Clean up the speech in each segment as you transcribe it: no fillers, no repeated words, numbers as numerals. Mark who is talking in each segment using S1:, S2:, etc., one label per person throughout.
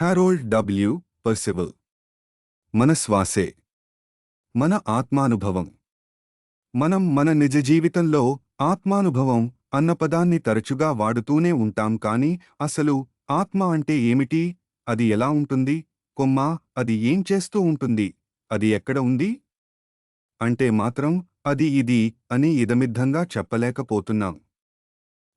S1: హారోల్డ్ W పర్సివల్. మన శ్వాసే మన ఆత్మానుభవం. మనం మన నిజ జీవితంలో ఆత్మానుభవం అన్న పదాన్ని తరచుగా వాడుతూనే ఉంటాం, కానీ అసలు ఆత్మ అంటే ఏమిటి? అది ఎలా ఉంటుంది? కొమ్మ, అది ఏం చేస్తూ ఉంటుంది? అది ఎక్కడ ఉంది అంటే మాత్రం అది ఇది అని ఇదమిద్ధంగా చెప్పలేకపోతున్నాం.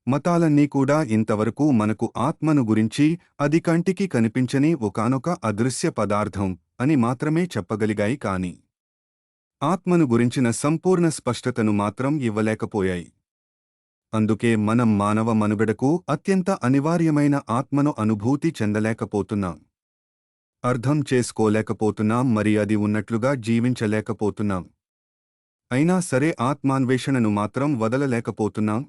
S1: మతాలన్నీ కూడా ఇంతవరకు మనకు ఆత్మను గురించి అది కంటికి కనిపించని ఒకానొక అదృశ్య పదార్థం అని మాత్రమే చెప్పగలిగాయి, కాని ఆత్మను గురించిన సంపూర్ణ స్పష్టతను మాత్రం ఇవ్వలేకపోయాయి. అందుకే మనం మానవ మనుగడకు అత్యంత అనివార్యమైన ఆత్మను అనుభూతి చెందలేకపోతున్నాం, అర్థం చేసుకోలేకపోతున్నాం, మరి అది ఉన్నట్లుగా జీవించలేకపోతున్నాం. అయినా సరే ఆత్మాన్వేషణను మాత్రం వదలలేకపోతున్నాం.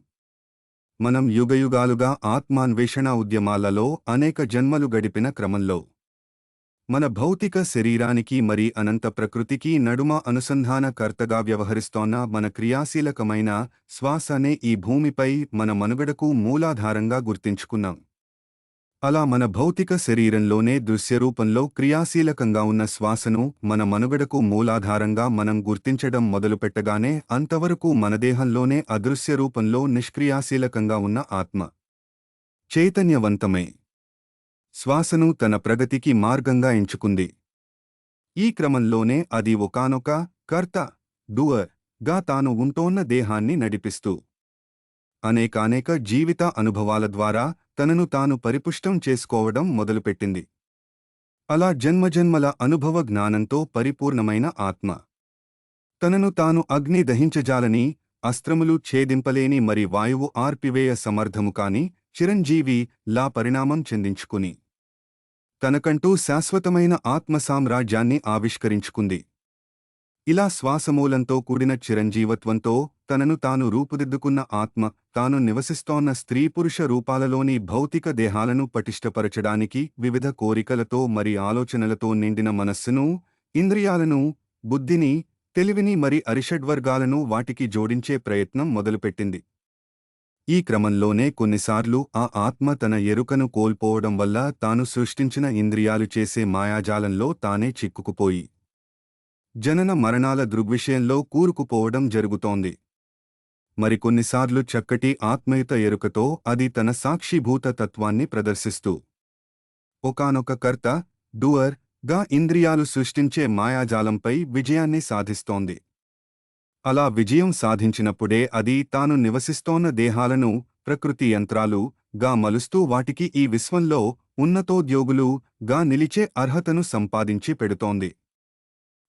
S1: మనం యుగయుగాలుగా ఆత్మాన్వేషణ ఉద్యమాలలో అనేక జన్మలు గడిపిన క్రమంలో మన భౌతిక శరీరానికి మరి అనంత ప్రకృతికి నడుమ అనుసంధానకర్తగా వ్యవహరిస్తోన్న మన క్రియాశీలకమైన శ్వాస అనే ఈ భూమిపై మన మనుగడకు మూలాధారంగా గుర్తించుకున్నాం. అలా మన భౌతిక శరీరంలోనే దృశ్యరూపంలో క్రియాశీలకంగా ఉన్న శ్వాసను మన మనుగడకు మూలాధారంగా మనం గుర్తించడం మొదలుపెట్టగానే అంతవరకు మన దేహంలోనే అదృశ్య రూపంలో నిష్క్రియాశీలకంగా ఉన్న ఆత్మ చైతన్యవంతమే శ్వాసను తన ప్రగతికి మార్గంగా ఎంచుకుంది. ఈ క్రమంలోనే అది ఒకానొక కర్త, డూయర్ గా తాను ఉంటోన్న దేహాన్ని నడిపిస్తూ అనేకానేక జీవిత అనుభవాల ద్వారా తనను తాను పరిపుష్టం చేసుకోవడం మొదలుపెట్టింది. అలా జన్మజన్మల అనుభవ జ్ఞానంతో పరిపూర్ణమైన ఆత్మ తనను తాను అగ్ని దహించజాలని, అస్త్రములు ఛేదింపలేని, మరి వాయువు ఆర్పివేయ సమర్థము కాని చిరంజీవి లా పరిణామం చెందించుకుని తనకంటూ శాశ్వతమైన ఆత్మసామ్రాజ్యాన్ని ఆవిష్కరించుకుంది. ఇలా శ్వాసమూలంతో కూడిన చిరంజీవత్వంతో తనను తాను రూపుదిద్దుకున్న ఆత్మ తాను నివసిస్తోన్న స్త్రీపురుష రూపాలలోని భౌతిక దేహాలను పటిష్టపరచడానికి వివిధ కోరికలతో మరి ఆలోచనలతో నిండిన మనస్సును, ఇంద్రియాలను, బుద్ధిని, తెలివిని మరి అరిషడ్వర్గాలను వాటికి జోడించే ప్రయత్నం మొదలుపెట్టింది. ఈ క్రమంలోనే కొన్నిసార్లు ఆ ఆత్మ తన ఎరుకను కోల్పోవడం వల్ల తాను సృష్టించిన ఇంద్రియాలు చేసే మాయాజాలంలో తానే చిక్కుకుపోయి జనన మరణాల దృగ్విషయంలో కూరుకుపోవడం జరుగుతోంది. మరికొన్నిసార్లు చక్కటి ఆత్మయుత ఎరుకతో అది తన సాక్షిభూత తత్వాన్ని ప్రదర్శిస్తూ ఒకానొక కర్త, డూయర్ గా ఇంద్రియాలు సృష్టించే మాయాజాలంపై విజయాన్ని సాధిస్తోంది. అలా విజయం సాధించినప్పుడే అది తాను నివసిస్తోన్న దేహాలను ప్రకృతి యంత్రాలు గా మలుస్తూ వాటికి ఈ విశ్వంలో ఉన్నతోద్యోగులు గా నిలిచే అర్హతను సంపాదించి పెడుతోంది.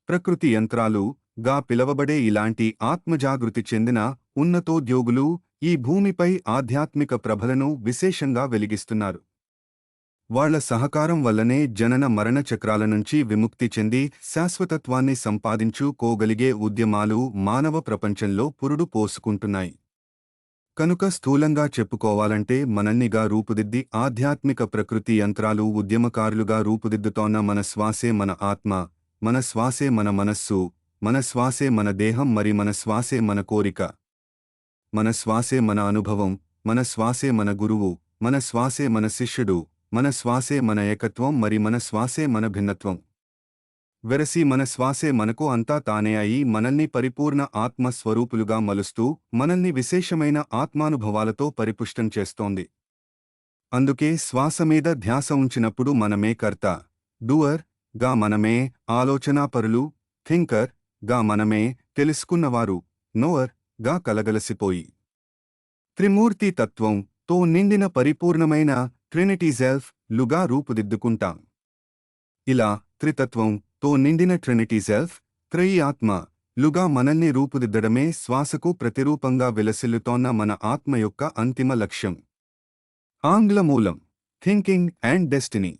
S1: ప్రకృతి యంత్రాలు గా పిలవబడే ఇలాంటి ఆత్మజాగృతి చెందిన ఉన్నతోద్యోగులు ఈ భూమిపై ఆధ్యాత్మిక ప్రభలను విశేషంగా వెలిగిస్తున్నారు. వాళ్ల సహకారం వల్లనే జనన మరణ చక్రాల నుంచి విముక్తి చెంది శాశ్వతత్వాన్ని సంపాదించుకోగలిగే ఉద్యమాలు మానవ ప్రపంచంలో పురుడు పోసుకుంటున్నాయి. కనుక స్థూలంగా చెప్పుకోవాలంటే మనల్నిగా రూపుదిద్ది ఆధ్యాత్మిక ప్రకృతి యంత్రాలు ఉద్యమకారులుగా రూపుదిద్దుతోన్న మన శ్వాసే మన ఆత్మ, మన శ్వాసే మన మనస్సు, మన శ్వాసే మన దేహం, మరి మన శ్వాసే మన కోరిక, మన శ్వాసే మన అనుభవం, మన శ్వాసే మన గురువు, మన శ్వాసే మన శిష్యుడు, మన శ్వాసే మన ఏకత్వం, మరి మన శ్వాసే మన భిన్నత్వం. వెరసి మన శ్వాసే మనకు అంతా తానే అయి మనల్ని పరిపూర్ణ ఆత్మస్వరూపులుగా మలుస్తూ మనల్ని విశేషమైన ఆత్మానుభవాలతో పరిపుష్టం చేస్తోంది. అందుకే శ్వాసమీద ధ్యాస ఉంచినప్పుడు మనమే కర్త, డూయర్ గా మనమే, ఆలోచనాపరులు, థింకర్ గా మనమే, తెలుసుకున్నవారు, నోయర్ గా కలగలసిపోయి త్రిమూర్తి తత్వం తో నిండిన పరిపూర్ణమైన ట్రినిటీ సెల్ఫ్ లుగా రూపుదిద్దుకుంటాం. ఇలా త్రితత్వం తో నిండిన ట్రినిటీ సెల్ఫ్, త్రయీ ఆత్మ లుగా మనల్ని రూపుదిద్దడమే శ్వాసకు ప్రతిరూపంగా విలసిల్లుతోన్న మన ఆత్మ యొక్క అంతిమ లక్ష్యం. ఆంగ్ల మూలం థింకింగ్ అండ్ డెస్టినీ.